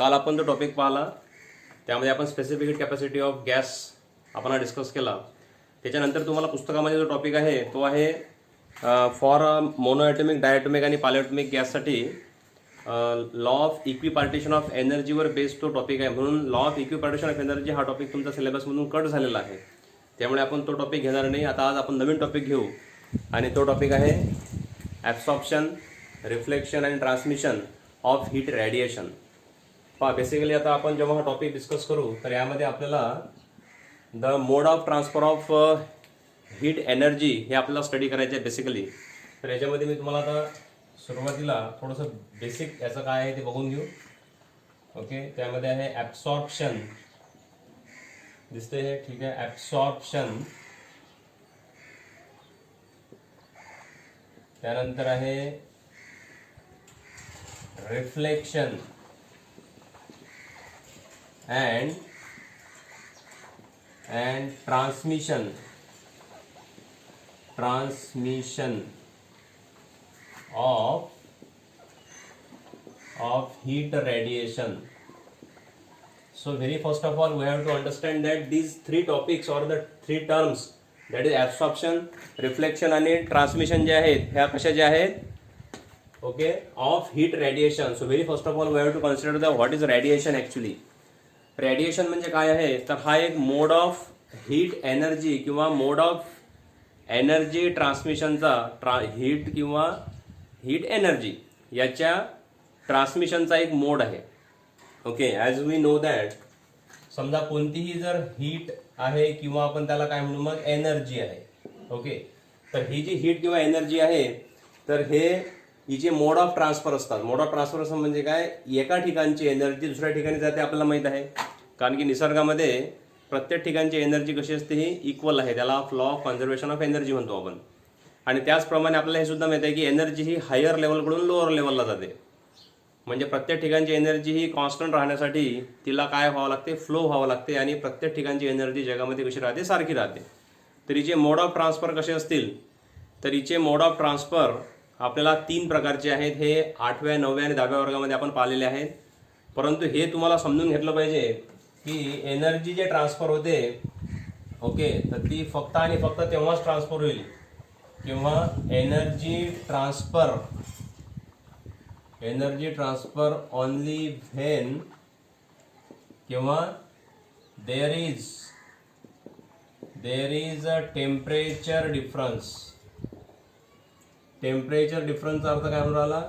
काल आपण जो टॉपिक पाहिला त्यामध्ये आपण स्पेसिफिक कॅपॅसिटी ऑफ गॅस आपण हा डिस्कस केला. त्याच्यानंतर तुम्हाला पुस्तकामध्ये जो टॉपिक आहे तो आहे फॉर मोनोॲटॉमिक, डायॲटॉमिक आणि पॉलिॲटॉमिक गॅससाठी लॉ ऑफ इक्विपार्टिशन ऑफ एनर्जीवर बेस्ड तो टॉपिक आहे. म्हणून लॉ ऑफ इक्विपार्टिशन ऑफ एनर्जी हा टॉपिक तुमचा सिलेबसमधून कट झालेला आहे, त्यामुळे आपण तो टॉपिक घेणार नाही. आता आज आपण नवीन टॉपिक घेऊ आणि तो टॉपिक आहे absorption, reflection and transmission of heat radiation. Basically आता आपण जेव्हा हा टॉपिक डिस्कस करू तर यामध्ये आपल्याला the mode of transfer of heat energy हे आपल्याला स्टडी करायचे आहे बेसिकली. तर याच्यामध्ये मी तुम्हाला आता सुरुवातीला थोडंसं बेसिक याचं काय आहे ते बघून घेऊ. ओके, त्यामध्ये आहे ॲब्सॉर्प्शन, दिसते हे, ठीक आहे. ॲब्सॉर्प्शन, त्यानंतर आहे reflection and transmission of heat radiation. So very first of all we have to understand that these three topics or the three terms, that is absorption, reflection आणि transmission जे आहेत ह्या कशाचे आहेत? Okay, of heat radiation. So very first of all we have to consider the what is radiation actually. Radiation म्हणजे काय आहे तर हा एक मोड ऑफ हीट एनर्जी किंवा मोड ऑफ एनर्जी ट्रान्समिशनचा हीट किंवा हीट एनर्जी याच्या ट्रान्समिशनचा एक मोड आहे. Okay, as we know that समजा कोणतीही जर हीट आहे किंवा आपण त्याला काय म्हणू मग एनर्जी आहे. ओके, तर ही जी हीट किंवा एनर्जी आहे तर हिचे मोड ऑफ ट्रान्सफर असतात. मोड ऑफ ट्रान्सफर असं म्हणजे काय, एका ठिकाणची एनर्जी दुसऱ्या ठिकाणी जाते आपल्याला माहीत आहे, कारण की निसर्गामध्ये प्रत्येक ठिकाणची एनर्जी कशी असते ही इक्वल आहे. त्याला law of conservation of energy म्हणतो आपण. आणि त्याचप्रमाणे आपल्याला हे सुद्धा माहीत आहे की एनर्जी ही हायर लेवलकडून लोअर लेवलला जाते. म्हणजे प्रत्येक ठिकाणची एनर्जी ही कॉन्स्टंट राहण्यासाठी तिला काय व्हावं लागते, फ्लो व्हावं लागते. आणि प्रत्येक ठिकाणची एनर्जी जगामध्ये कशी राहते, सारखी राहते. तर हिचे मोड ऑफ ट्रान्सफर कसे असतील तर हिचे मोड ऑफ ट्रान्सफर आपल्याला 3 प्रकारचे आहेत. हे 8व्या, 9व्या आणि 10व्या वर्गामध्ये आपण पाहिलेले आहेत. परंतु हे तुम्हाला समजून घेतलं पाहिजे की एनर्जी जे ट्रान्सफर होते, ओके, तर ती फक्त आणि फक्त तेव्हाच ट्रान्सफर होईल किंवा एनर्जी ट्रान्सफर ओनली व्हेन किंवा there is a temperature difference. Temperature डिफरन्सचा अर्थ काय म्हणून राहिला,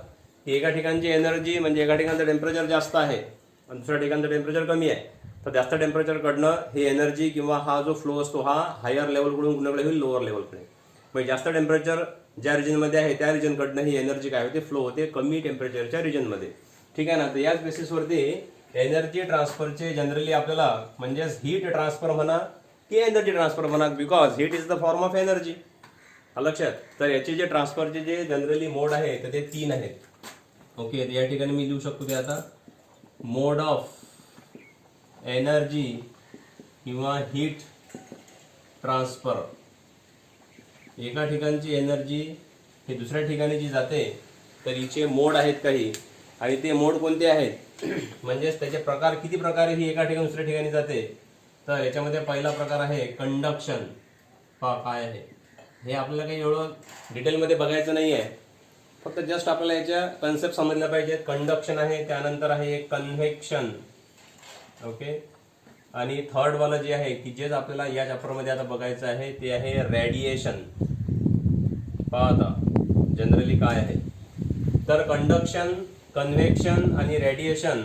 एका ठिकाणची एनर्जी म्हणजे एका ठिकाणचं टेम्परेचर जास्त आहे आणि दुसऱ्या ठिकाणचं टेम्परेचर कमी आहे. तर जास्त टेम्परेचरकडनं ही एनर्जी किंवा हा जो फ्लो असतो हा हायर लेवलकडून कुणाकडे होईल, लोअर लेवलकडे. म्हणजे जास्त टेम्परेचर ज्या रिजनमध्ये आहे त्या रिजनकडनं ही एनर्जी काय होते, फ्लो होते कमी टेम्परेचरच्या रिजनमध्ये. ठीक आहे ना. तर याच बेसिसवरती एनर्जी ट्रान्सफरचे जनरली आपल्याला म्हणजे हीट ट्रान्सफर म्हणा की एनर्जी ट्रान्सफर म्हणा, because heat is the form of energy. लक्षात. तर याचे जे ट्रान्सफरचे जे जनरली मोड आहे तर ते 3 आहेत. ओके, या ठिकाणी मी लिहू शकतो ते आता मोड ऑफ एनर्जी किंवा हीट ट्रान्सफर. एका ठिकाणची एनर्जी हे दुसऱ्या ठिकाणी जी जाते तर हिचे मोड आहेत काही, आणि ते मोड कोणते आहेत म्हणजेच त्याचे प्रकार, किती प्रकारे ही एका ठिकाणी दुसऱ्या ठिकाणी जाते. तर याच्यामध्ये पहिला प्रकार आहे कंडक्शन. काय आहे हे आपल्याला काही एवढं डिटेलमध्ये बघायचं नाही आहे, फक्त जस्ट आपल्याला याच्या कन्सेप्ट समजल्या पाहिजेत. कंडक्शन आहे, त्यानंतर आहे एक कन्व्हेक्शन. ओके, आणि थर्ड वाला जे आहे की जेच आपल्याला या चॅप्टरमध्ये आता बघायचं आहे ते आहे रेडिएशन. पहा आता जनरली काय आहे तर कंडक्शन, कन्व्हेक्शन आणि रेडिएशन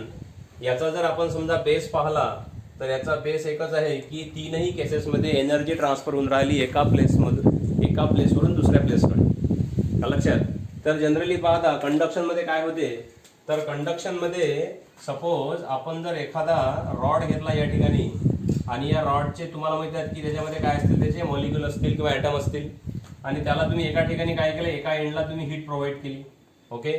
याचा जर आपण समजा बेस पाहिला तर याचा बेस एकच आहे की तीनही केसेसमध्ये एनर्जी ट्रान्सफर होऊन राहिली एका प्लेसवरून दुसऱ्या प्लेसकडे. लक्षात. तर जनरली पाहता कंडक्शनमध्ये काय होते तर कंडक्शनमध्ये सपोज आपण जर एखादा रॉड घेतला या ठिकाणी आणि या रॉडचे तुम्हाला माहिती आहे की त्याच्यामध्ये काय असतील, त्याचे मॉलिक्यूल असतील किंवा ॲटम असतील, आणि त्याला तुम्ही एका ठिकाणी काय केलं, एका एंडला तुम्ही हीट प्रोव्हाइड केली. ओके,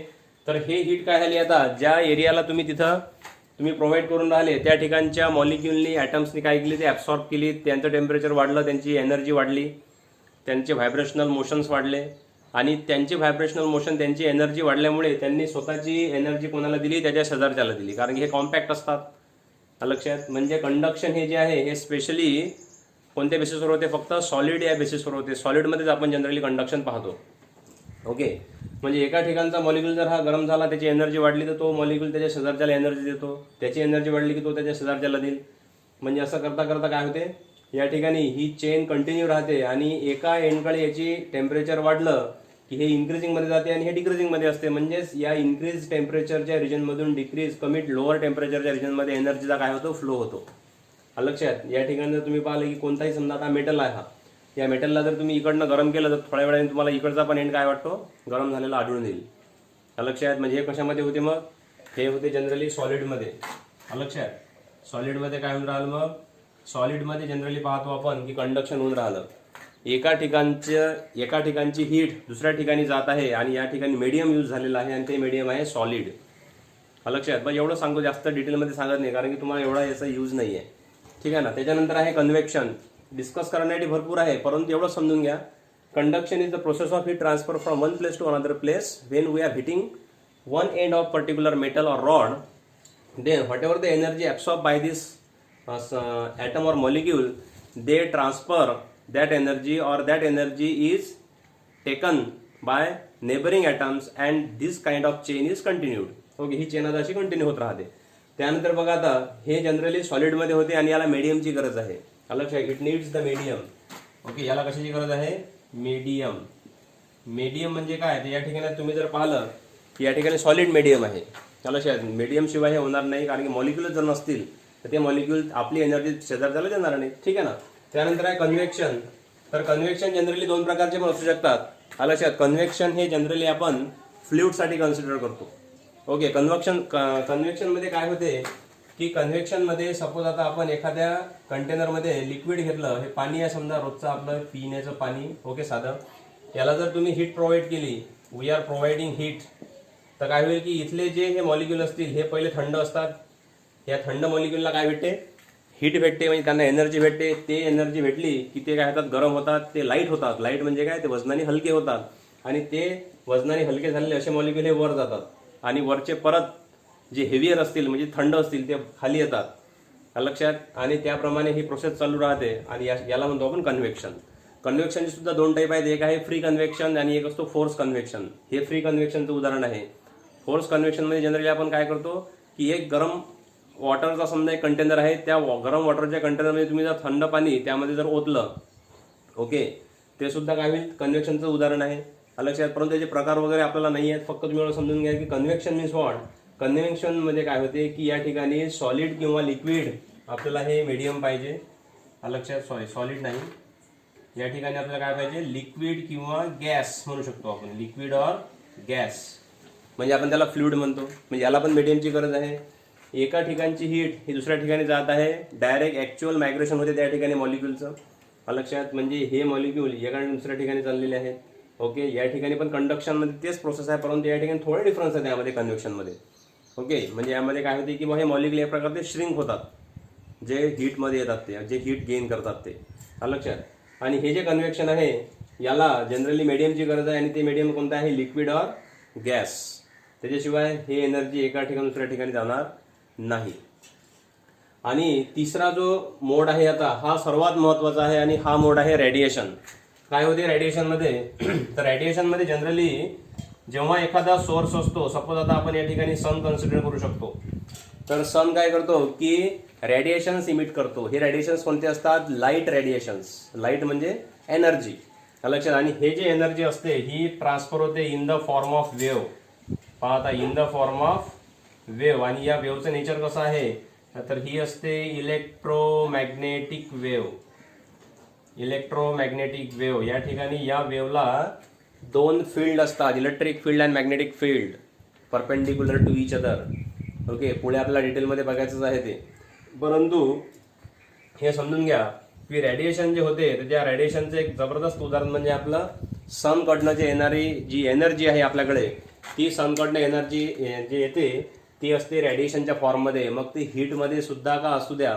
तर हे हीट काय झाली आता ज्या एरियाला तुम्ही प्रोव्हाइड करून राहिले त्या ठिकाणच्या मॉलिक्यूलनी, ॲटम्सनी काय केली, ते ॲब्सॉर्ब केली, त्यांचं टेम्परेचर वाढलं, त्यांची एनर्जी वाढली, त्यांचे व्हायब्रेशनल मोशन्स वाढले. आणि त्यांची व्हायब्रेशनल मोशन, त्यांची एनर्जी वाढल्यामुळे त्यांनी स्वतःची एनर्जी कोणाला दिली, त्याच्या शेजारच्याला दिली, कारण की हे कॉम्पॅक्ट असतात। लक्षात, म्हणजे कंडक्शन हे जे आहे हे स्पेशली कोणत्या बेसिसवर होते, फक्त सॉलिड या बेसिसवर होते। सॉलिडमध्येच आपण जनरली कंडक्शन पाहतो। ओके, म्हणजे एका ठिकाणचा मॉलिक्यूल जर हा गरम झाला, त्याची एनर्जी वाढली, तर तो मॉलिक्यूल त्याच्या शेजारच्याला एनर्जी देतो, त्याची एनर्जी वाढली की तो त्याच्या शेजारच्याला देईल। म्हणजे असं करता करता काय होते, या ठिकाणी ही चेन कंटिन्यू राहते आणि एका एंडकडे याची टेम्परेचर वाढलं की हे इन्क्रीजिंगमध्ये जाते आणि हे डिक्रीजिंगमध्ये असते। म्हणजेच या इन्क्रीज टेम्परेचरच्या रिजनमधून डिक्रीज कमी लोअर टेम्परेचरच्या रिजनमध्ये एनर्जीचा काय होतो, फ्लो होतो। लक्षात, या ठिकाणी जर तुम्ही पाहिलं की कोणताही समजा आता मेटल आहे हा, या मेटलला जर तुम्ही इकडनं गरम केलं तर थोड्या वेळाने तुम्हाला इकडचा पण एंड काय वाटतो, गरम झालेला आढळून येईल। लक्षात, म्हणजे हे कशामध्ये होते, मग हे होते जनरली सॉलिडमध्ये। लक्षात, सॉलिडमध्ये काय होऊन राहिलं, मग सॉलिडमध्ये जनरली पाहतो आपण की कंडक्शन होऊन राहिलं, एका ठिकाणची हीट दुसऱ्या ठिकाणी जात आहे आणि या ठिकाणी मीडियम यूज झालेला आहे आणि ते मीडियम आहे सॉलिड। लक्षात, बस एवढं सांगतो, जास्त डिटेलमध्ये सांगत नाही कारण की तुम्हाला एवढा याचा यूज नाही आहे, ठीक आहे ना। त्याच्यानंतर आहे कन्व्हेक्शन, डिस्कस करण्यासाठी भरपूर आहे, परंतु एवढं समजून घ्या, conduction is the process of heat transfer from one place to another place when we are heating one end of particular metal or rod, then whatever the energy absorbed by this atom or molecule, they transfer that energy or that energy is taken by neighboring atoms and this kind of chain is continued. Okay, he chain अशी continue होत राहते। त्यानंतर बघा, आता हे generally सॉलिडमध्ये होते आणि याला मीडियमची गरज आहे। लक्षात, it needs the medium. Okay, याला कशाची गरज आहे, मीडियम। मीडियम म्हणजे काय, तर या ठिकाणी तुम्ही जर पाहिलं की या ठिकाणी सॉलिड मीडियम आहे। लक्षात, मीडियम शिवाय हे होणार नाही, कारण की मॉलिक्यूल जर नसतील तर ते मॉलिक्यूल आपली एनर्जी शेजारच्याला देणार नाही, ठीक आहे ना। त्यानंतर आहे कन्व्हेक्शन, तर कन्व्हेक्शन जनरली दोन प्रकारचे पण असू शकतात। लक्षात, कन्व्हेक्शन हे जनरली आपण फ्लुइडसाठी कन्सिडर करतो। ओके, कन्व्हेक्शनमध्ये काय होते की कन्व्हेक्शनमध्ये सपोज आता आपण एखाद्या कंटेनरमध्ये लिक्विड घेतलं, हे पाणी आहे समजा, रोजचं आपलं पिण्याचं पाणी, ओके साधं, याला जर तुम्ही हीट प्रोव्हाइड केली, वी आर प्रोव्हाइडिंग हीट, तर काय होईल की इथले जे हे मॉलिक्यूल असतील हे पहिले थंड असतात, या थंड मॉलिक्यूलला काय भेटते, हीट भेटते, म्हणजे त्यांना एनर्जी भेटते। ते एनर्जी भेटली की ते काय होतात, गरम होतात, ते लाईट होतात। लाईट म्हणजे काय, ते वजनाने हलके होतात आणि ते वजनाने हलके झालेले असे मॉलिक्यूल हे वर जातात आणि वरचे परत जे हेवियर असतील म्हणजे थंड असतील ते खाली येतात। लक्षात, आणि त्याप्रमाणे ही प्रोसेस चालू राहते आणि याला म्हणतो आपण कन्व्हेक्शन। कन्व्हेक्शनचे सुद्धा दोन टाईप आहेत, एक आहे फ्री कन्व्हेक्शन आणि एक असतो फोर्स कन्व्हेक्शन। हे फ्री कन्व्हेक्शनचं उदाहरण आहे। फोर्स कन्व्हेक्शनमध्ये जनरली आपण काय करतो की एक गरम वॉटरचा समजा एक कंटेनर आहे, त्या गरम वॉटरच्या कंटेनरमध्ये तुम्ही जर थंड पाणी त्यामध्ये जर ओतलं, ओके, ते सुद्धा काय होईल, कन्व्हेक्शनचं उदाहरण आहे। लक्षात, परंतु त्याचे प्रकार वगैरे आपल्याला नाही आहेत, फक्त तुम्ही एवढं समजून घ्या की कन्व्हेक्शन मीन्स व्हॉट। कन्व्हेक्शनमध्ये काय होते की या ठिकाणी सॉलिड किंवा लिक्विड आपल्याला हे मीडियम पाहिजे। लक्षात, सॉलिड नाही, या ठिकाणी आपल्याला काय पाहिजे, लिक्विड किंवा गॅस म्हणू शकतो आपण, लिक्विड और गॅस, म्हणजे आपण त्याला फ्लुइड म्हणतो। म्हणजे याला पण मीडियमची गरज आहे। एका ठिकाणची हीट ही दुसऱ्या ठिकाणी जात आहे, डायरेक्ट ॲक्च्युअल मायग्रेशन होते त्या ठिकाणी मॉलिक्यूलचं। लक्षात, म्हणजे हे मॉलिक्यूल एका दुसऱ्या ठिकाणी चाललेले आहेत। ओके, या ठिकाणी पण कंडक्शनमध्ये तेच प्रोसेस आहे, परंतु या ठिकाणी थोडे डिफरन्स आहे त्यामध्ये कन्व्हेक्शनमध्ये। ओके, म्हणजे यामध्ये काय होते की हे मॉलिक्यूल एक प्रकारचे श्रिंक होतात, जे हीटमध्ये येतात, ते जे हीट गेन करतात ते। लक्षात, आणि हे जे कन्व्हेक्शन आहे याला जनरली मीडियमची गरज आहे आणि ते मीडियम कोणतं आहे, लिक्विड और गॅस। त्याच्याशिवाय हे एनर्जी एका ठिकाणी दुसऱ्या ठिकाणी जाणार नाही। आणि तिसरा जो मोड आहे आता, हा सर्वात महत्त्वाचा आहे आणि हा मोड आहे रेडिएशन। काय होते रेडिएशनमध्ये, तर रेडिएशनमध्ये जनरली जेव्हा एखादा सोर्स असतो, सपोज आता आपण या ठिकाणी सन कन्सिडर करू शकतो, तर सन काय करतो की रेडिएशन्स इमिट करतो। हे रेडिएशन्स कोणते असतात, लाईट रेडिएशन्स। लाईट म्हणजे एनर्जी। लक्षात, आणि हे जे एनर्जी असते ही ट्रान्सफर होते in the form of wave. पाहता, in the form of wave, आणि या वेव्हचं नेचर कसं आहे, तर ही असते इलेक्ट्रोमॅग्नेटिक वेव्ह। इलेक्ट्रोमॅग्नेटिक वेव्ह, या ठिकाणी या वेव्हला दोन फील्ड असतात, electric field and magnetic field, perpendicular to each other. Okay, पुढे आपल्याला डिटेलमध्ये बघायचंच आहे ते, परंतु हे समजून घ्या की रेडिएशन जे होते तर त्या रेडिएशनचं एक जबरदस्त उदाहरण म्हणजे आपलं सनकडनं जे येणारी जी एनर्जी आहे आपल्याकडे, ती सनकडनं एनर्जी जी येते ती असते रेडिएशनच्या फॉर्ममध्ये। मग ती हीटमध्ये सुद्धा का असू द्या,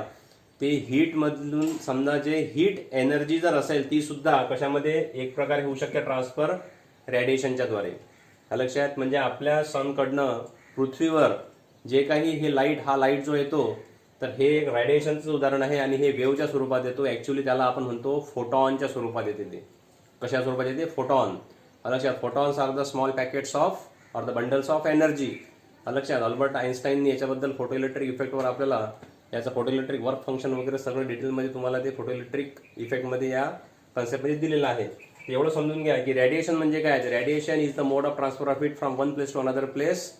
ते हीटमधून समजा जे हीट एनर्जी जर असेल ती सुद्धा कशामध्ये एक प्रकारे होऊ शकते ट्रान्सफर, रेडिएशनच्या द्वारे. लक्षात, म्हणजे आपल्या सनकडनं पृथ्वीवर जे काही हे लाईट, हा लाईट जो येतो, तर हे एक रेडिएशनचं उदाहरण आहे आणि हे वेव्हच्या स्वरूपात येतो. ॲक्च्युली त्याला आपण म्हणतो फोटॉनच्या स्वरूपात येते. ते कशा स्वरूपात येते? फोटॉन. लक्षात, photons are the small packets of or the bundles of energy. लक्षात, अल्बर्ट आइन्स्टाईनने याच्याबद्दल फोटो इलेक्ट्रिक इफेक्टवर आपल्याला याचं फोटो इलेक्ट्रिक वर्क फंक्शन वगैरे सगळं डिटेलमध्ये तुम्हाला ते फोटो इलेक्ट्रिक इफेक्टमध्ये या कन्सेप्टमध्ये दिलेलं आहे. एवढं समजून घ्या की रेडिएशन म्हणजे काय. Radiation is the mode of transfer of it from one place to another place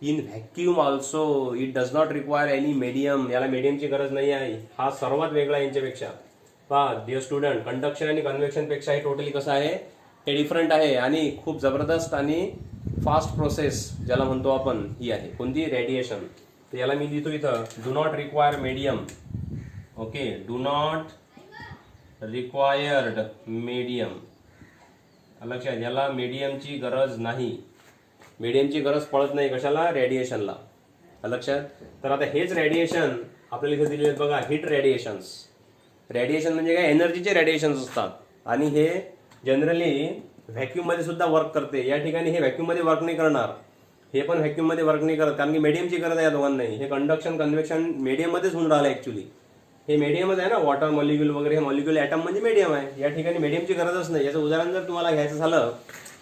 in vacuum also. It does not require any medium. याला मीडियमची गरज नाही आहे. हा सर्वात वेगळा यांच्यापेक्षा. पहा डिअर स्टुडंट, कंडक्शन आणि कन्व्हेक्शन पेक्षा हे टोटली कसं आहे, हे डिफरंट आहे आणि खूप जबरदस्त आणि फास्ट प्रोसेस ज्याला म्हणतो आपण ही आहे. कोणती? रेडिएशन. तर याला मी लिहितो इथं, do not require medium. Okay, do not required medium. लक्षात, याला मीडियमची गरज नाही. मीडियमची गरज पडत नाही कशाला? रेडिएशनला. लक्षात. तर आता हेच रेडिएशन आपल्याला इथे दिलेले आहेत बघा, हिट रेडिएशन्स. रेडिएशन म्हणजे काय? एनर्जीचे रेडिएशन्स असतात आणि हे जनरली व्हॅक्यूममध्ये सुद्धा वर्क करते. या ठिकाणी हे व्हॅक्यूममध्ये वर्क नाही करणार, हे पण व्हॅक्यूममध्ये वर्क नाही करत, कारण की मीडियमची गरज आहे या दोघांनाही. हे कंडक्शन कन्व्हेक्शन मीडियममध्येच होऊन राहिलं ॲक्च्युली. हे मीडियमच आहे ना, वॉटर मॉलिक्यूल वगैरे, हे मॉलिक्यूल ॲटम म्हणजे मीडियम आहे. या ठिकाणी मीडियमची गरजच नाही. याचं उदाहरण जर तुम्हाला घ्यायचं झालं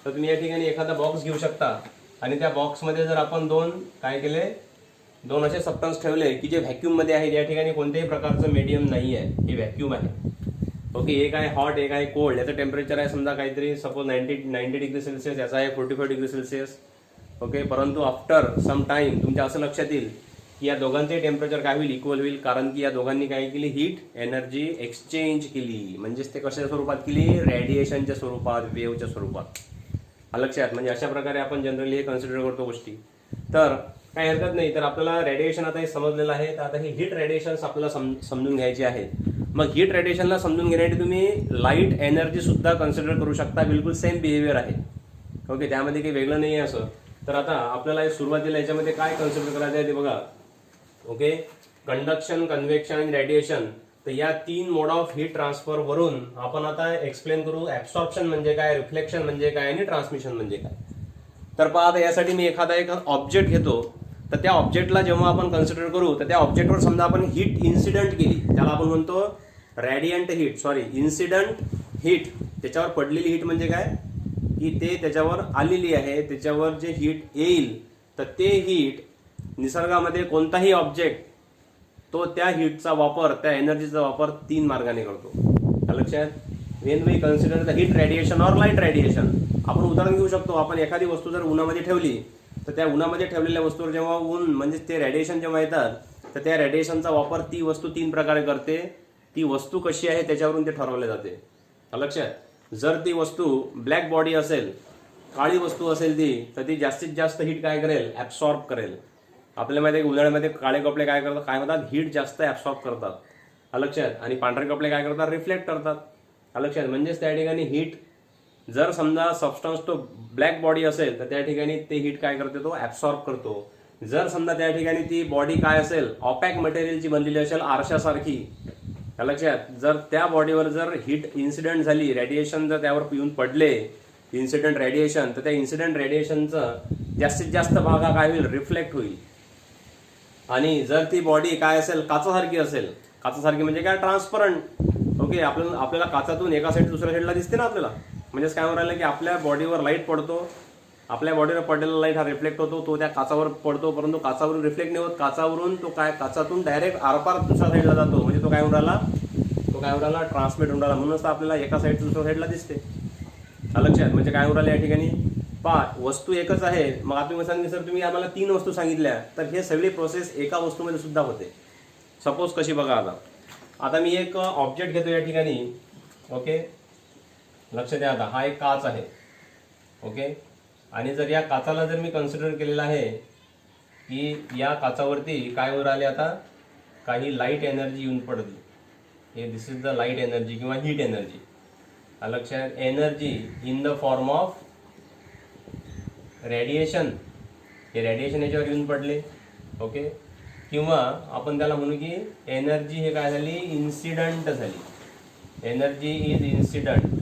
तर तुम्ही या ठिकाणी एखादा बॉक्स घेऊ शकता आणि त्या बॉक्समध्ये जर आपण दोन असे सबस्टन्स ठेवले की जे व्हॅक्यूममध्ये आहेत. या ठिकाणी कोणत्याही प्रकारचं मीडियम नाही आहे, हे व्हॅक्यूम आहे. ओके, एक आहे हॉट, एक आहे कोल्ड. याचं टेम्परेचर आहे समजा काहीतरी सपोज 90 डिग्री सेल्सिअस, याचा आहे 45 डिग्री सेल्सिअस. ओके, परंतु आफ्टर सम टाइम तुमच्या असं लक्षात येईल की या दोघांचे टेम्परेचर काय होईल? इक्वल होईल, कारण की या दोघांनी काय केली? हीट एनर्जी एक्सचेंज केली. म्हणजेच ते कशाच्या स्वरूपात केली? रेडिएशनच्या स्वरूपात, वेव्हच्या स्वरूपात. लक्षात, म्हणजे अशा प्रकारे आपण जनरली हे कन्सिडर करतो गोष्टी. तर काही हरकत नाही. तर आपल्याला रेडिएशन आता हे समजलेलं आहे. तर आता हे हीट रेडिएशन्स आपल्याला समजून घ्यायचे आहेत. मग हीट रेडिएशनला समजून घेण्यासाठी तुम्ही लाईट एनर्जी सुद्धा कन्सिडर करू शकता. बिलकुल सेम बिहेवियर आहे. ओके, त्यामध्ये काही वेगळं नाही आहे असं. तर आता आपल्याला सुरुवातीला याच्यामध्ये काय कन्सिडर करायचं आहे ते बघा. ओके, कंडक्शन, कन्व्हेक्शन आणि रेडिएशन. तर या 3 मोड ऑफ हीट ट्रान्सफर वरून आपण आता एक्सप्लेन करू ऍब्सॉर्प्शन म्हणजे काय, रिफ्लेक्शन म्हणजे काय आणि ट्रान्समिशन म्हणजे काय. तर पहा, आता यासाठी मी एखादा एक ऑब्जेक्ट घेतो. तर त्या ऑब्जेक्टला जेव्हा आपण कन्सिडर करू तर त्या ऑब्जेक्टवर समजा आपण हीट इन्सिडंट केली, त्याला आपण म्हणतो रेडियंट हीट, इन्सिडंट हीट. त्याच्यावर पडलेली हीट म्हणजे काय की ते त्याच्यावर आलेली आहे, त्याच्यावर जे हीट येईल तर ते हीट निसर्गामध्ये कोणताही ऑब्जेक्ट तो त्या हीटचा वापर, त्या एनर्जीचा वापर 3 मार्गाने करतो. लक्षात. When we consider the heat radiation or light radiation. आपण उदाहरण घेऊ शकतो. आपण एखादी वस्तू जर उन्हामध्ये ठेवली तर त्या उन्हामध्ये ठेवलेल्या वस्तूवर जेव्हा ऊन म्हणजे ते रेडिएशन जेव्हा येतात तर त्या रेडिएशनचा वापर ती वस्तू 3 प्रकारे करते. ती वस्तू कशी आहे त्याच्यावरून ते ठरवले जाते. लक्षात. जर ती वस्तू ब्लॅक बॉडी असेल, काळी वस्तू असेल ती, तर ती जास्तीत जास्त हीट काय करेल? ऍब्सॉर्ब करेल. आपल्या मध्ये उन्हाळ्यामध्ये काळे कपडे काय करतात? काय म्हणतात? हीट जास्त ऍब्सॉर्ब करतात. लक्षात. आणि पांढरे कपडे काय करतात? रिफ्लेक्ट करतात. लक्षात. म्हणजेच त्या ठिकाणी हीट, जर समजा सबस्टन्स तो ब्लॅक बॉडी असेल तर त्या ठिकाणी ते हीट काय करते? तो ऍब्सॉर्ब करतो. जर समजा त्या ठिकाणी ती बॉडी काय असेल? ऑपॅक मटेरियलची बनलेली असेल, आरशासारखी. लक्षात. जर त्या बॉडीवर जर हीट इन्सिडेंट झाली, रेडिएशन जर त्यावर येऊन पडले, इन्सिडेंट रेडिएशन, तर त्या इन्सिडेंट रेडिएशनचं जास्तीत जास्त भाग हा काय होईल? रिफ्लेक्ट होईल. आणि जर ती बॉडी काय असेल? काचासारखी असेल. काचासारखी म्हणजे काय? ट्रान्सपरंट. ओके, आपल्याला काचातून एका साईड दुसऱ्या साईडला दिसते ना आपल्याला. म्हणजेच काय राहिलं की आपल्या बॉडीवर लाईट पडतो, आपल्या बॉडीवर पडलेला लाईट हा रिफ्लेक्ट होतो, तो त्या काचावर पडतो, परंतु काचावरून रिफ्लेक्ट नाही होत. काचावरून तो काय? काचातून डायरेक्ट आरपार दुसऱ्या साईडला जातो. म्हणजे तो काय होऊन राहिला? ट्रान्समिट होऊन राहिला. म्हणूनच आपल्याला एका साईड दुसऱ्या साईडला दिसते. लक्षात. म्हणजे काय होऊन राहिलं या ठिकाणी? पहा, वस्तू एकच आहे. मग आपण सांगितलं सर तुम्ही आम्हाला 3 वस्तू सांगितल्या, तर हे सगळी प्रोसेस एका वस्तूमध्ये सुद्धा होते. सपोज कशी बघा. आता मी एक ऑब्जेक्ट घेतो या ठिकाणी. ओके, लक्ष द्या. आता हा एक काच आहे. ओके, आणि जर या काचाला जर मी कन्सिडर केलेलं आहे की या काचावरती काय होऊन राहिले? आता काही लाईट एनर्जी येऊन पडली. हे दिस इज द लाईट एनर्जी किंवा हीट एनर्जी. लक्षात. Energy in the form of radiation. हे रेडिएशन याच्यावर येऊन पडले. ओके, किंवा आपण त्याला म्हणू की एनर्जी हे काय झाली? इन्सिडंट झाली. Energy is incident.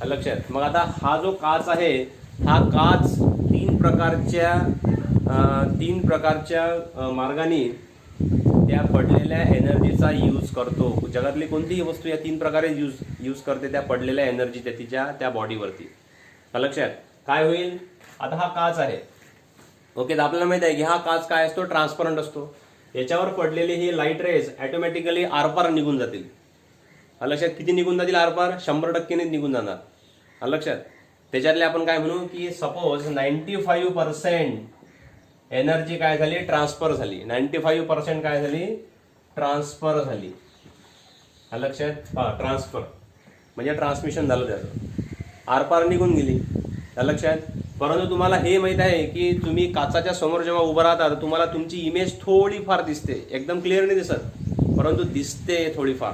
लक्षात. मग आता हा जो काच आहे, हा काच तीन प्रकारच्या मार्गाने त्या पडलेल्या एनर्जीचा यूज करतो. जगातली कोणतीही वस्तू या तीन प्रकारे यूज करते त्या पडलेल्या एनर्जी त्या बॉडीवरती. लक्षात. काय होईल, आता हा काच आहे. ओके, तर आपल्याला माहित आहे की हा काच काय असतो, ट्रान्सपरंट असतो. याच्यावर पडलेले ही लाईट रेज ऑटोमॅटिकली आरपार निघून जातील. लक्षात. किती निघून जातील आरपार, 100% निघून जाणार. लक्षात. त्याच्यातले आपण काय म्हणू की सपोज 95% एनर्जी काय झाली, ट्रान्सफर झाली. 95% काय झाली, ट्रान्सफर झाली. लक्षात. ट्रान्सफर म्हणजे ट्रान्समिशन झालं, त्याचं आरपार निघून गेली. लक्षात. परंतु तुम्हाला हे माहित आहे की तुम्ही काचाच्या समोर जेव्हा उभं राहता तर तुम्हाला तुमची इमेज थोडीफार दिसते, एकदम क्लिअर नाही दिसत, परंतु दिसते थोडीफार.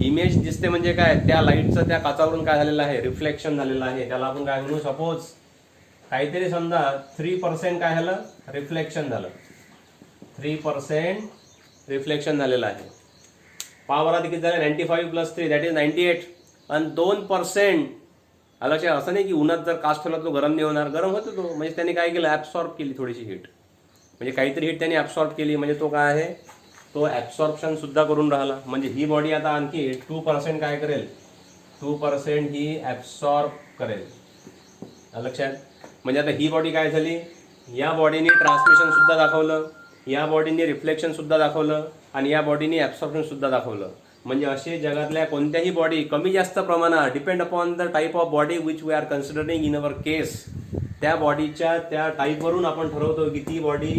इमेज दिसते म्हणजे काय, त्या लाईटचं त्या काचावरून काय झालेलं आहे, रिफ्लेक्शन झालेलं आहे. त्याला आपण काय म्हणू, सपोज काहीतरी समजा 3% काय झालं, रिफ्लेक्शन झालं. 3% रिफ्लेक्शन झालेलं आहे. पावर किती झालं, 95 + 3 दॅट इज 98. आणि 2% लक्षात. असं नाही की उन्हात जर काच ठेवला तो गरम नाही होणार, गरम होतो तो. म्हणजे त्याने काय केलं, ॲब्सॉर्ब केली थोडीशी हीट. म्हणजे काहीतरी हीट त्याने ॲब्सॉर्ब केली, म्हणजे तो काय आहे, तो ॲब्सॉर्प्शन सुद्धा करून राहिला. म्हणजे ही बॉडी आता आणखी 2% काय करेल, 2% ही ॲब्सॉर्ब करेल. लक्षात. म्हणजे आता ही बॉडी काय झाली, या बॉडीने ट्रान्समिशन सुद्धा दाखवलं, या बॉडीने रिफ्लेक्शन सुद्धा दाखवलं, आणि या बॉडीने ॲब्सॉर्प्शन सुद्धा दाखवलं. म्हणजे असे जगातल्या कोणत्याही बॉडी कमी जास्त प्रमाणात depend upon the type of body which we are considering in our case, त्या बॉडीच्या त्या टाईपवरून आपण ठरवतो की ती बॉडी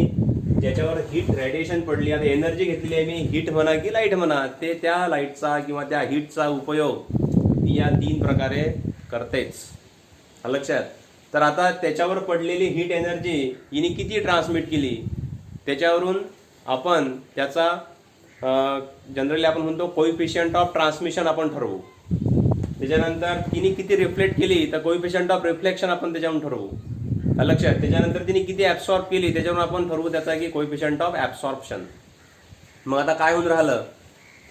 ज्याच्यावर हीट रेडिएशन पडली, आता एनर्जी घेतलेली आहे मी, हीट म्हणा की लाईट म्हणा, ते त्या लाईटचा किंवा त्या हीटचा उपयोग या 3 प्रकारे करतेच. लक्षात. तर आता त्याच्यावर पडलेली हीट एनर्जी हिने किती ट्रान्समिट केली, त्याच्यावरून आपण त्याचा जनरली आपण म्हणतो कोइफिशियंट ऑफ ट्रान्समिशन आपण ठरवू. त्याच्यानंतर तिने किती रिफ्लेक्ट केली तर कोइफिशियंट ऑफ रिफ्लेक्शन आपण त्याच्यावरून ठरवू. लक्षात. त्याच्यानंतर तिने किती ॲब्सॉर्ब केली त्याच्यावरून आपण ठरवू त्याचा की कोइफिशियंट ऑफ ॲब्सॉर्प्शन. मग आता काय होऊन राहिलं,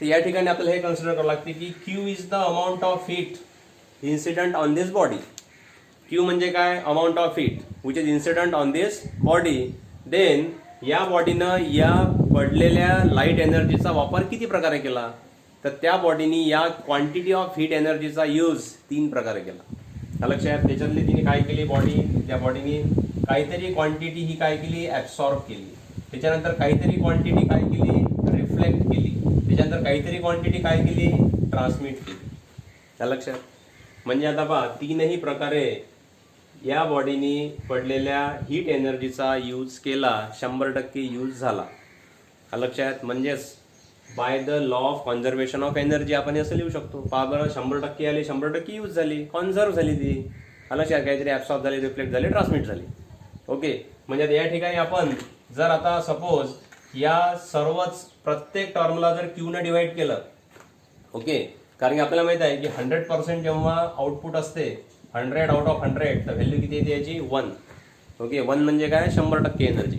तर या ठिकाणी आपल्याला हे कन्सिडर करावं लागते की Q is the amount of heat incident on this body. Q म्हणजे काय, amount of heat which is incident on this body. Then या बॉडीनं या पडलेल्या लाईट एनर्जीचा वापर किती प्रकारे केला, तर त्या बॉडीने या क्वांटिटी ऑफ हीट एनर्जीचा यूज 3 प्रकारे केला. लक्षात. त्याच्यातली तिने काय केली, त्या बॉडीने काहीतरी क्वांटिटी ही काय केली, ॲब्सॉर्ब केली. त्याच्यानंतर काहीतरी क्वांटिटी काय केली, रिफ्लेक्ट केली. त्याच्यानंतर काहीतरी क्वांटिटी काय केली, ट्रान्समिट केली. लक्षात. म्हणजे आता पहा 3ही प्रकारे या बॉडीने पडलेल्या हीट एनर्जीचा यूज केला, 100% यूज झाला. लक्षात. म्हणजेच by the law of conservation of energy आपण असं लिहू शकतो. पहा बरं, 100% आली, 100% यूज झाली, कॉन्झर्व झाली ती. लक्षात. काहीतरी ॲब्सॉर्ब झाली, रिफ्लेक्ट झाली, ट्रान्समिट झाली. ओके. म्हणजे या ठिकाणी आपण जर आता सपोज या सर्वच प्रत्येक टर्मला जर क्यूने डिवाइड केलं, ओके, कारण की आपल्याला माहित आहे की 100% जेव्हा आउटपुट असते 100 आउट ऑफ 100 तर व्हॅल्यू किती येते याची, 1. ओके. 1 म्हणजे काय, 100% एनर्जी.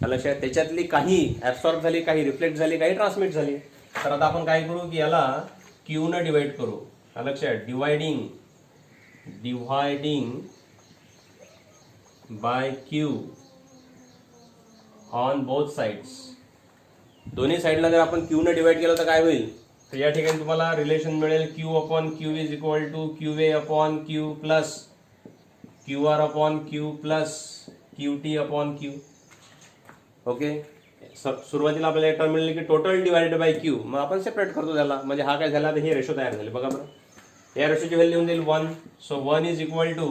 लक्षात. त्याच्यातली काही ॲब्सॉर्ब झाली, काही रिफ्लेक्ट झाली, काही ट्रान्समिट झाली. तर आता आपण काय करू की याला क्यूने डिवाइड करू. लक्षात. Dividing bye Q on both sides. दोन्ही साईडला जर आपण क्यूने डिवाइड केलं तर काय होईल, तर या ठिकाणी तुम्हाला रिलेशन मिळेल Q upon Q is equal to Q A upon Q plus Q R upon Q plus Q T upon Q. Okay. सुरुवातीला आपल्याला एक टर्म मिळेल की टोटल डिवायडेड बाय क्यू. मग आपण सेपरेट करतो त्याला, म्हणजे हा काय झाला, तर हे रेशो तयार झाले. बघा बरं, या रेशोची व्हॅल्यू येऊन जाईल 1. So 1 is equal to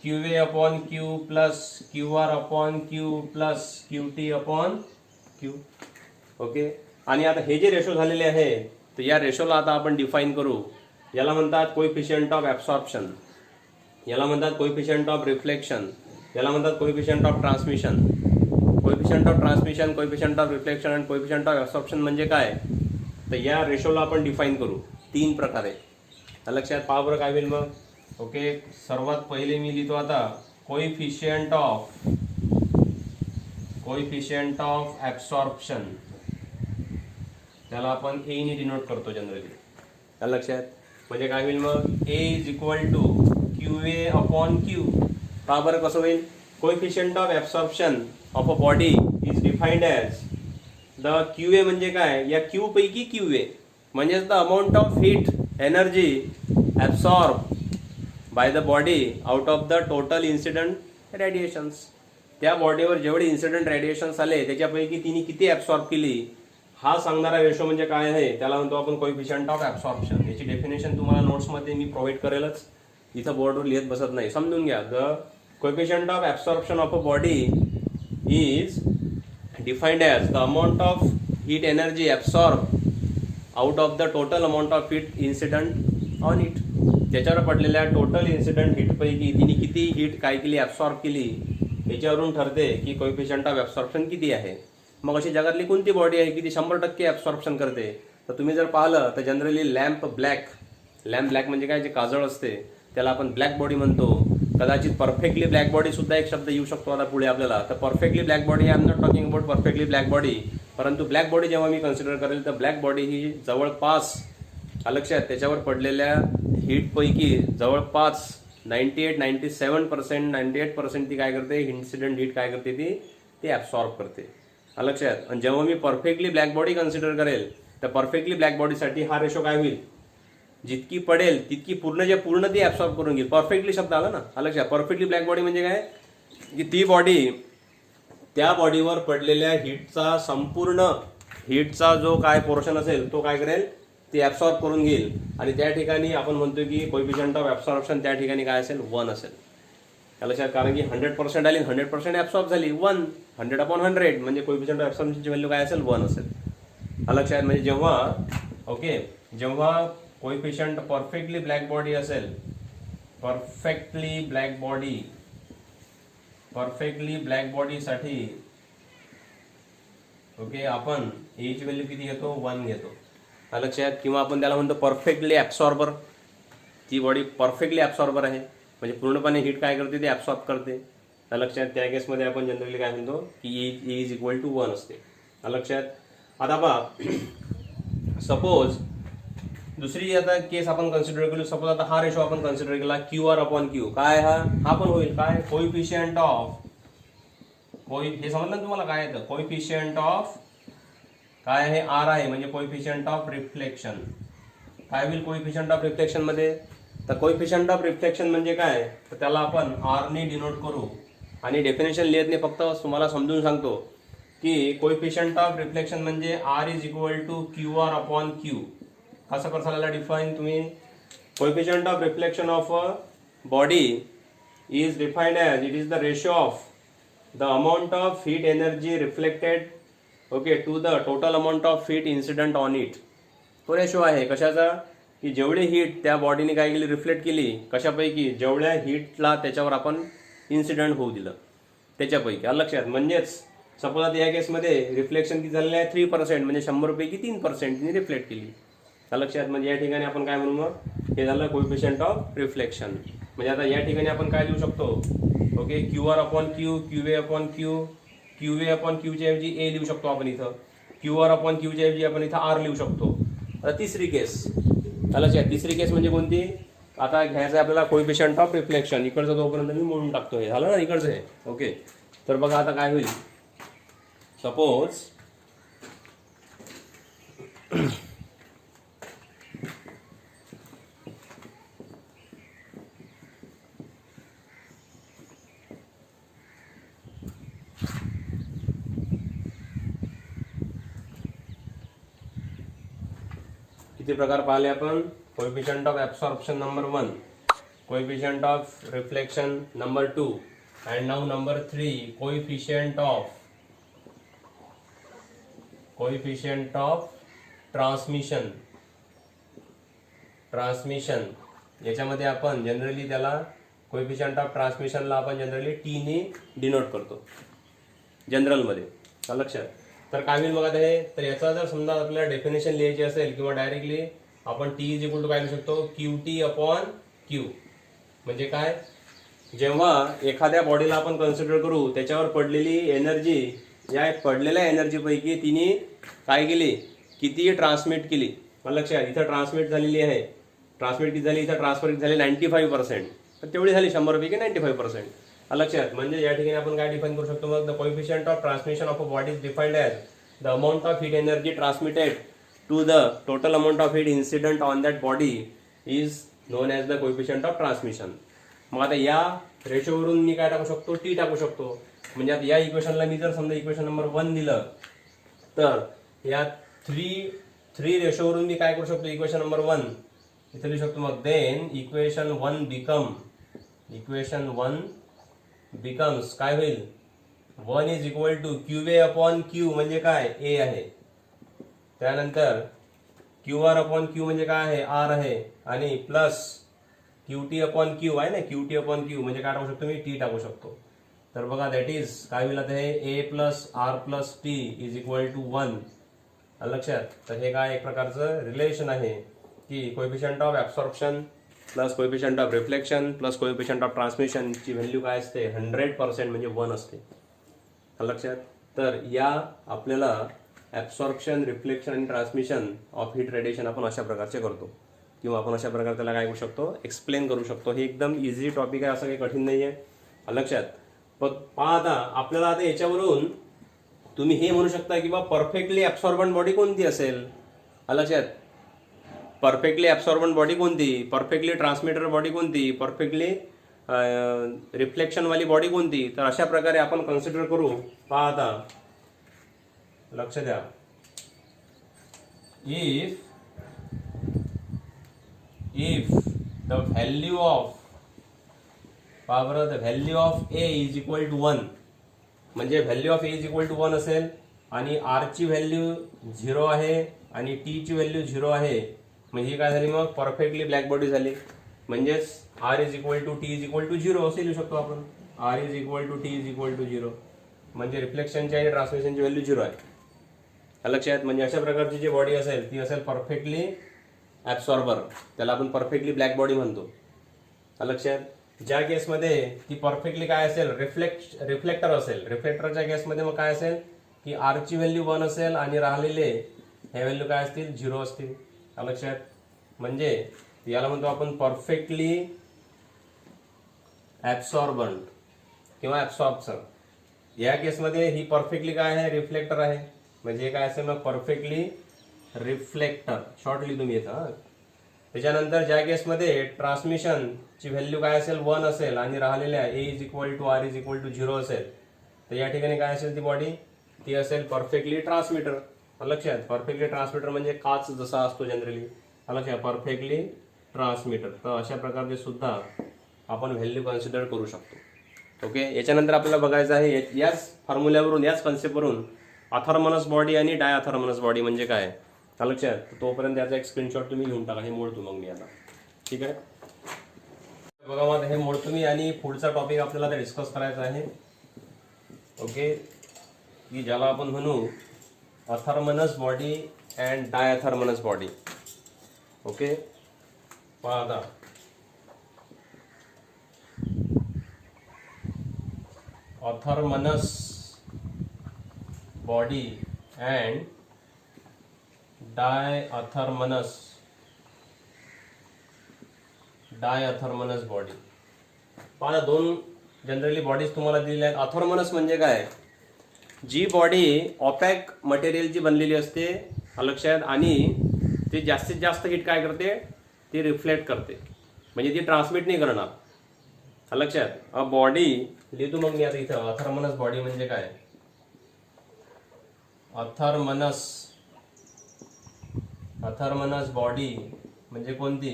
Q A upon Q plus Q R upon Q plus Q T upon Q. Okay. आणि आता हे जे रेशो झालेले आहे तर या रेशोला आता आपण डिफाईन करू. याला म्हणतात कोइफिशियंट ऑफ ॲब्सॉर्प्शन, याला म्हणतात कोइफिशियंट ऑफ रिफ्लेक्शन, याला म्हणतात coefficient of transmission. Coefficient of transmission, coefficient of reflection आणि कोइफिशियंट ऑफ ॲब्सॉर्प्शन म्हणजे काय, तर या रेशोला आपण डिफाईन करू 3 प्रकारे. लक्षात. पहा बरं काय होईल मग. ओके. सर्वात पहिले मी लिहितो आता कोइफिशियंट ऑफ ॲब्सॉर्प्शन, त्याला आपण ए ने डिनोट करतो जनरली. लक्षात. म्हणजे काय होईल मग, A is equal to Q A upon Q. का बरं कसं होईल, coefficient of absorption of a body is defined as the Q A म्हणजे काय, या क्यू पैकी क्यू ए म्हणजेच the amount of heat energy absorb by the body out of the total incident radiations. त्या बॉडीवर जेवढे इन्सिडंट रेडिएशन्स आले त्याच्यापैकी तिने किती ॲब्सॉर्ब केली हा सांगणारा रेशो म्हणजे काय आहे, त्याला म्हणतो आपण कोएफिशियंट ऑफ ॲब्सॉर्प्शन. याची डेफिनेशन तुम्हाला नोट्समध्ये मी प्रोव्हाइड करेलच, इथं बोर्डवर लिहित बसत नाही, समजून घ्या. The coefficient of absorption of a body is defined as the amount of heat energy absorb out of the total amount of heat incident on it. त्याच्यावर पडलेल्या टोटल इन्सिडंट हीटपैकी तिने किती हीट काय केली, ॲब्सॉर्ब केली, याच्यावरून ठरते की कोएफिशियंट ऑफ ॲब्सॉर्प्शन किती आहे. मग अशी जगातली कोणती बॉडी आहे की ती 100% ॲब्सॉर्प्शन करते, तर तुम्ही जर पाहिलं तर जनरली लॅम्प ब्लॅक म्हणजे काय, जे काजळ असते त्याला आपण ब्लॅक बॉडी म्हणतो. कदाचित परफेक्टली ब्लॅक बॉडी सुद्धा एक शब्द येऊ शकतो आता पुढे आपल्याला. तर perfectly black body, I am not talking about perfectly black body, परंतु ब्लॅक बॉडी जेव्हा मी कन्सिडर करेल तर ब्लॅक बॉडी ही जवळपास लक्षात त्याच्यावर पडलेल्या हीटपैकी जवळपास 98% ती काय करते, इन्सिडेंट हीट काय करते, ती ॲब्सॉर्ब करते लक्षात. आणि जेव्हा मी परफेक्टली ब्लॅक बॉडी कन्सिडर करेल तर परफेक्टली ब्लॅक बॉडीसाठी हा रेशो काय होईल, जितकी पडेल तितकी पूर्ण ती ॲब्सॉर्ब करून घेईल. परफेक्टली शब्द आला ना लक्षात. परफेक्टली ब्लॅक बॉडी म्हणजे काय की ती बॉडी त्या बॉडीवर पडलेल्या हीटचा संपूर्ण हीटचा जो काय पोर्शन असेल तो काय करेल, ती ॲब्सॉर्ब करून घेईल. आणि त्या ठिकाणी आपण म्हणतो की कोएफिशियंट ऑफ ॲब्सॉर्प्शन त्या ठिकाणी काय असेल, 1 असेल लक्षात. कारण की 100% आली, 100% ॲब्सॉर्ब झाली, 1 100/100 म्हणजे कोएफिशियंट ऑफ ॲब्सॉर्प्शनची व्हॅल्यू काय असेल, 1 असेल लक्षात. म्हणजे जेव्हा कोएफिशियंट परफेक्टली ब्लॅक बॉडी असेल, परफेक्टली ब्लॅक बॉडीसाठी आपण एची व्हॅल्यू किती घेतो, 1 घेतो लक्षात. किंवा आपण त्याला म्हणतो परफेक्टली ॲब्सॉर्बर, ती बॉडी परफेक्टली ॲब्सॉर्बर आहे म्हणजे पूर्णपणे हीट काय करते, ते ॲब्सॉर्ब करते लक्षात. त्या केसमध्ये आपण जनरली काय म्हणतो की E इज इक्वल टू 1 असते लक्षात. आता पहा, सपोज दुसरी आता केस आपण कन्सिडर केली. सपोज आता हा रेशो आपण कन्सिडर केला QR अपॉन क्यू. काय हा पण होईल काय, कोएफिशियंट ऑफ हे समजलं ना तुम्हाला काय येतं, कोएफिशियंट ऑफ काय आहे, R आहे म्हणजे कोएफिशियंट ऑफ रिफ्लेक्शन. काय होईल कोएफिशियंट ऑफ रिफ्लेक्शन मध्ये, तर कोएफिशियंट ऑफ रिफ्लेक्शन म्हणजे काय, तर त्याला आपण R ने डिनोट करू. आणि डेफिनेशन लिहित नाही, फक्त तुम्हाला समजून सांगतो की कोएफिशियंट ऑफ रिफ्लेक्शन म्हणजे R is equal to QR upon Q. कसं करसाला डिफाईन तुम्ही, coefficient of reflection of a body is defined as it is the ratio of the amount of heat energy reflected to the total amount of heat incident on it. तो ratio आहे कशाचा, की जेवढी heat त्या बॉडीने काय केली, reflect केली कशापैकी, जेवढ्या हीटला त्याच्यावर आपण इन्सिडंट होऊ दिलं त्याच्यापैकी लक्षात. म्हणजेच सपोज आता या केसमध्ये रिफ्लेक्शन किती झालेलं आहे, 3% म्हणजे 100 पैकी 3% रिफ्लेक्ट केली लक्षात. म्हणजे या ठिकाणी आपण काय म्हणू, मग हे झालं कोएफिशियंट ऑफ रिफ्लेक्शन. म्हणजे आता या ठिकाणी आपण काय लिहू शकतो, QR upon Q, QA upon Q, QA upon क्यूच्या ऐवजी A लिहू शकतो आपण इथं, QR अपॉन क्यूच्या ऐवजी आपण इथं R लिहू शकतो. आता तिसरी केस लक्षात. तिसरी केस म्हणजे कोणती, आता घ्यायचं आहे आपल्याला कोएफिशियंट ऑफ रिफ्लेक्शन. इकडचं तोपर्यंत मी म्हणून टाकतो, हे झालं ना इकडचं आहे तर बघा आता काय होईल, सपोज किती प्रकार पाहिले आपण, coefficient of absorption number 1, coefficient of reflection number 2, and now number 3 coefficient of transmission. याच्यामध्ये आपण जनरली त्याला कोएफिशियंट ऑफ ट्रान्समिशनला आपण जनरली T ने डिनोट करतो जनरलमध्ये लक्षात. तर काय होईल बघा हे, तर याचा जर समजा आपल्याला डेफिनेशन लिहायची असेल किंवा डायरेक्टली आपण T इज इक्वल टू काय लिहू शकतो, QT अपॉन Q. म्हणजे काय, जेव्हा एखाद्या बॉडीला आपण कन्सिडर करू त्याच्यावर पडलेली एनर्जी, या पडलेल्या एनर्जीपैकी तिने काय केली, किती ट्रान्समिट केली लक्षात. इथं ट्रान्समिट झालेली आहे ट्रान्समिट किती झाली, इथं ट्रान्सफर किती झाली 95%, तर तेवढी झाली 100 पैकी 95%. लक्षात. म्हणजे या ठिकाणी आपण काय डिफाईन करू शकतो मग, the coefficient of transmission of a body is defined as the amount of heat energy transmitted to the total amount of heat incident on that body is known as the coefficient of transmission. मग आता या रेशोवरून मी काय टाकू शकतो, T टाकू शकतो. म्हणजे आता या इक्वेशनला मी जर समजा इक्वेशन नंबर 1 दिलं, तर या 3 रेशोवरून मी काय करू शकतो, इक्वेशन नंबर 1 इथे लिहू शकतो. मग देन इक्वेशन 1 बिकम्स काय होईल, 1 is equal to Q A upon Q म्हणजे काय, ए आहे. त्यानंतर क्यू आर अपॉन क्यू म्हणजे काय आहे, आर आहे. आणि प्लस क्यूटी अपॉन क्यू आहे ना, क्यूटी अपॉन क्यू म्हणजे काय टाकू शकतो मी, टी टाकू शकतो. तर बघा दॅट इज काय होईल आता हे, A plus R plus T is equal to 1. लक्षात. तर हे काय एक प्रकारचं रिलेशन आहे की coefficient of absorption plus coefficient of reflection plus coefficient of transmission ची व्हॅल्यू काय असते, 100% म्हणजे 1 असते. लक्षात. तर या आपल्याला ऍब्सॉर्प्शन, रिफ्लेक्शन आणि ट्रान्समिशन ऑफ हीट रेडिएशन आपण अशा प्रकारचे करतो, किंवा आपण अशा प्रकारे त्याला काय करू शकतो, एक्सप्लेन करू शकतो. हे एकदम इझी टॉपिक आहे, असं काही कठीण नाही आहे. लक्षात. पण पहा आता आपल्याला आता याच्यावरून तुम्ही हे म्हणू शकता की बा परफेक्टली ॲब्सॉर्बंट बॉडी कोणती असेल. लक्षात. परफेक्टली ॲब्सॉर्बंट बॉडी कोणती, परफेक्टली ट्रान्समिटर बॉडी कोणती, परफेक्टली रिफ्लेक्शनवाली बॉडी कोणती. तर अशा प्रकारे आपण कन्सिडर करू. पहा आता लक्ष द्या. if the value of A is equal to 1, म्हणजे value of A is equal to 1 असेल आणि R ची व्हॅल्यू 0 आहे आणि T ची व्हॅल्यू 0 आहे, म्हणजे काय झाली मग, परफेक्टली ब्लॅक बॉडी झाली. म्हणजेच R is equal to T is equal to 0 असे लिहू शकतो आपण. R is equal to T is equal to 0 म्हणजे रिफ्लेक्शनची आणि ट्रान्समिशनची व्हॅल्यू 0 आहे. लक्षात. म्हणजे अशा प्रकारची जी बॉडी असेल ती असेल परफेक्टली ॲब्सॉर्बर, त्याला आपण परफेक्टली ब्लॅक बॉडी म्हणतो. लक्षात. ज्या केसमध्ये ती परफेक्टली काय असेल, रिफ्लेक्टर असेल. रिफ्लेक्टरच्या केसमध्ये मग काय असेल की आर ची व्हॅल्यू 1 असेल आणि राहिलेले हे व्हॅल्यू काय असतील, 0 असतील. लक्षात. म्हणजे याला म्हणतो आपण परफेक्टली ॲब्सॉर्बंट किंवा ॲब्सॉर्प्शन. या केसमध्ये ही परफेक्टली काय आहे, रिफ्लेक्टर आहे. म्हणजे काय असेल मग, परफेक्टली रिफ्लेक्टर शॉर्टली तुम्ही येतं. त्याच्यानंतर ज्या केसमध्ये ट्रान्समिशनची व्हॅल्यू काय असेल, 1 असेल आणि राहिलेल्या A is equal to R is equal to 0 असेल, तर या ठिकाणी काय असेल ती बॉडी, ती असेल परफेक्टली ट्रान्समिटर. लक्षात. परफेक्टली ट्रान्समिटर म्हणजे काच जसा असतो जनरली. लक्षात. Perfectly transmitter. तर अशा प्रकारचे सुद्धा आपण व्हॅल्यू कन्सिडर करू शकतो. ओके. याच्यानंतर आपल्याला बघायचं आहे याच फॉर्म्युल्यावरून, याच कन्सेप्टवरून ऑथर्मनस बॉडी आणि डायऑथर्मनस बॉडी म्हणजे काय. लक्षात. तोपर्यंत याचा एक स्क्रीनशॉट तुम्ही घेऊन टाका. हे मोडतो मग मी आता. ठीक आहे. बघा मग हे मोडतो मी आणि पुढचा टॉपिक आपल्याला आता डिस्कस करायचा आहे. ओके. की ज्याला आपण म्हणू ऑथर्मनस बॉडी अँड डायऑथर्मनस बॉडी. ओके. पहा आता ऑथर्मनस बॉडी अँड डायऑथर्मनस बॉडी. पहा, दोन जनरली बॉडीज तुम्हाला दिलेल्या आहेत. ऑथर्मनस म्हणजे काय, जी बॉडी ऑपॅक मटेरियलची बनलेली असते. लक्षात. आणि ती जास्तीत जास्त हीट काय करते, ती रिफ्लेक्ट करते, म्हणजे ती ट्रान्समिट नाही करणार. लक्षात. अ बॉडी लिहितो मग मी आता इथं. ऑथर्मनस बॉडी म्हणजे काय, ऑथर्मनस बॉडी म्हणजे कोणती,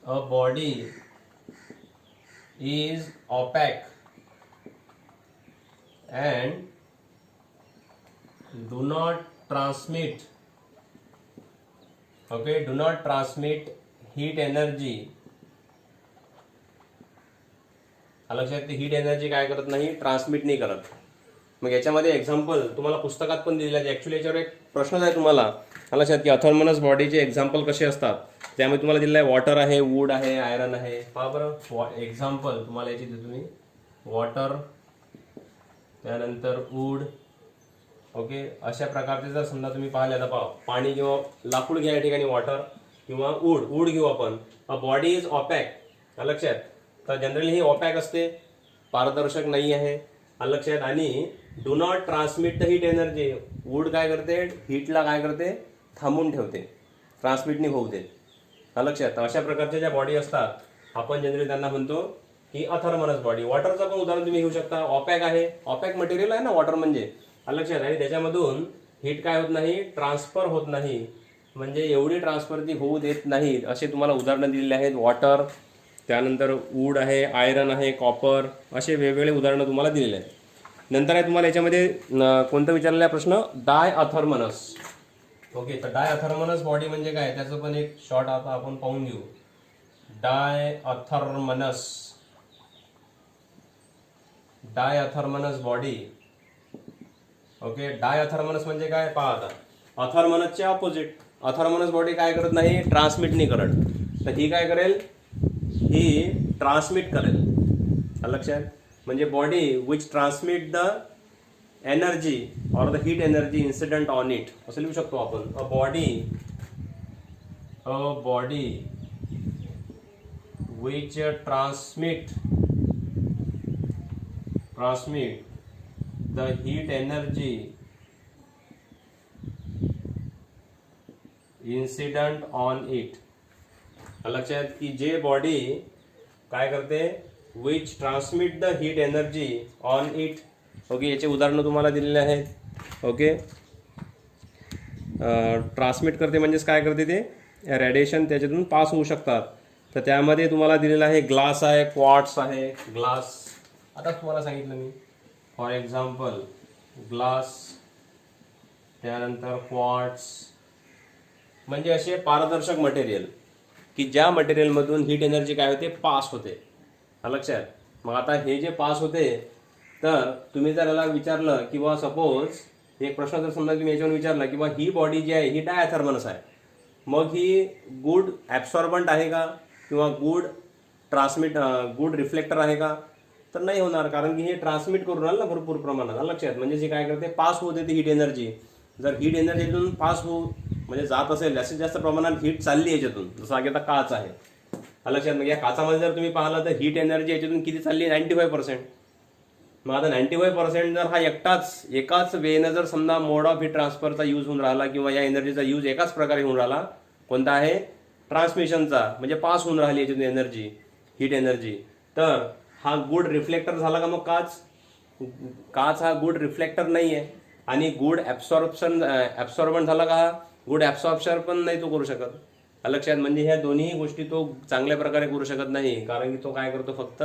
a body is opaque and do not transmit. Okay. Do not transmit heat energy. लक्षात. ती हीट एनर्जी काय करत नाही, ट्रान्समिट नाही करत. मग याच्यामध्ये एक्झाम्पल तुम्हाला पुस्तकात पण दिलेलं आहे. ऍक्च्युली याच्यावर एक प्रश्न आहे तुम्हाला. लक्षात की ऑथर्मनस बॉडीचे एक्झाम्पल कसे असतात. त्यामध्ये तुम्हाला दिलेलं आहे वॉटर आहे, वूड आहे, आयरन आहे. पहा बरं एक्झाम्पल तुम्हाला याची देतो मी. वॉटर, त्यानंतर वूड. ओके. अशा प्रकारचे जर समजा तुम्ही पाहिले, आता पहा पाणी किंवा लाकूड घ्या या ठिकाणी वॉटर, किंवा वूड घेऊ आपण. A body is opaque. लक्षात. तर जनरली ही ऑपॅक असते, पारदर्शक नाही आहे. लक्षात. आणि do not transmit the heat energy. Wood काय करते, हीटला काय करते, थांबून ठेवते, ट्रान्समिट नाही होऊ देत. लक्षात. अशा प्रकारच्या ज्या बॉडी असतात आपण जनरली त्यांना म्हणतो की अथर्मनस बॉडी. वॉटरचं पण उदाहरण तुम्ही घेऊ शकता. ऑपॅक आहे, ऑपॅक मटेरियल आहे ना वॉटर म्हणजे. लक्षात. आणि त्याच्यामधून हीट काय होत नाही, ट्रान्सफर होत नाही, म्हणजे एवढी ट्रान्सफर ती होऊ देत नाही. असे तुम्हाला उदाहरणं दिलेले आहेत. वॉटर, त्यानंतर वूड आहे, आयरन आहे, कॉपर, असे वेगवेगळे उदाहरणं तुम्हाला दिलेले आहेत. नंतर आहे तुम्हाला याच्यामध्ये कोणतं विचारलेला आहे प्रश्न, डाय अथर्मनस. ओके. तर डाय अथर्मनस बॉडी म्हणजे काय, त्याचं पण एक शॉर्ट आता आपण पाहून घेऊ. डाय अथर्मनस बॉडी. ओके. डाय अथर्मनस म्हणजे काय पहा आता. अथर्मनसचे ऑपोजिट. अथर्मनस बॉडी काय करत नाही, ट्रान्समिट नाही करत. तर ही काय करेल, ही ट्रान्समिट करेल. लक्षात. म्हणजे body which transmit the energy or the heat energy incident on it, असं लिहू शकतो आपण. A body which transmit the heat energy incident on it. लक्षात. की जे बॉडी काय करते, which transmit the heat energy on it. Okay. याचे उदाहरणं तुम्हाला दिलेले आहेत. ओके. ट्रान्समिट करते म्हणजेच काय करते, ते रेडिएशन त्याच्यातून पास होऊ शकतात. तर त्यामध्ये तुम्हाला दिलेलं आहे ग्लास आहे, क्वार्ट्स आहे. ग्लास आता तुम्हाला सांगितलं मी, फॉर एक्झाम्पल ग्लास, त्यानंतर क्वार्ट्स, म्हणजे असे पारदर्शक मटेरियल की ज्या मटेरियलमधून हीट एनर्जी काय होते, पास होते. लक्षात. मग आता हे जे पास होते, तर तुम्ही जर याला विचारलं किंवा सपोज एक प्रश्न जर समजा तुम्ही याच्यावर विचारला की ही बॉडी जी आहे ही डायथर्मनस आहे, मग ही गुड ॲब्सॉर्बंट आहे का किंवा गुड रिफ्लेक्टर आहे का, तर नाही होणार. कारण की हे ट्रान्समिट करून राहिलं ना भरपूर प्रमाणात. लक्षात. म्हणजे जे काय करते, पास होऊ देते हीट एनर्जी. जर हीट एनर्जीतून पास म्हणजे जात असेल, जास्तीत जास्त प्रमाणात हीट चालली याच्यातून, जसं की आता काच आहे. लक्षात. मग या काचामध्ये जर तुम्ही पाहिलं तर हीट एनर्जी याच्यातून किती चालली, 95%. मग आता 95% जर हा एकाच वेनं जर समजा मोड ऑफ हीट ट्रान्सफरचा यूज होऊन राहिला किंवा या एनर्जीचा यूज एकाच प्रकारे होऊन राहिला, कोणता आहे, ट्रान्समिशनचा, म्हणजे पास होऊन राहिली याच्यातून एनर्जी, हीट एनर्जी, तर हा गुड रिफ्लेक्टर झाला का. मग काच हा गुड रिफ्लेक्टर नाही आहे. आणि गुड ॲब्सॉर्बंट झाला का, हा गुड ॲब्सॉर्प्शन पण नाही तो करू शकत. लक्षात. म्हणजे ह्या दोन्ही गोष्टी तो चांगल्या प्रकारे करू शकत नाही, कारण की तो काय करतो, फक्त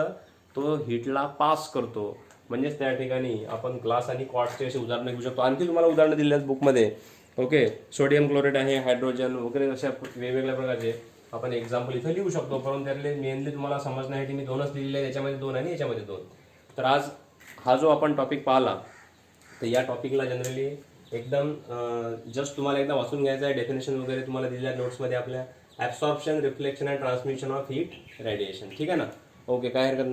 तो हीटला पास करतो. म्हणजेच त्या ठिकाणी आपण ग्लास आणि क्वार्ट्सचे असे उदाहरणं घेऊ शकतो. आणखी तुम्हाला उदाहरणं दिली आहेत बुकमध्ये. ओके. सोडियम क्लोराईड आहे, हायड्रोजन वगैरे, अशा वेगवेगळ्या प्रकारचे आपण एक्झाम्पल इथं लिहू शकतो. परंतु त्यातले मेनली तुम्हाला समजण्यासाठी मी 2च लिहिलेले आहेत, याच्यामध्ये 2 आणि याच्यामध्ये 2. तर आज हा जो आपण टॉपिक पाहिला, तर या टॉपिकला जनरली एकदम जस्ट तुम्हाला एकदा वाचून घ्यायचं आहे. डेफिनेशन वगैरे तुम्हाला दिलेल्या नोट्समध्ये आपल्या, absorption, reflection and transmission of heat radiation. ठीक आहे ना. ओके. काय हरकत नाही.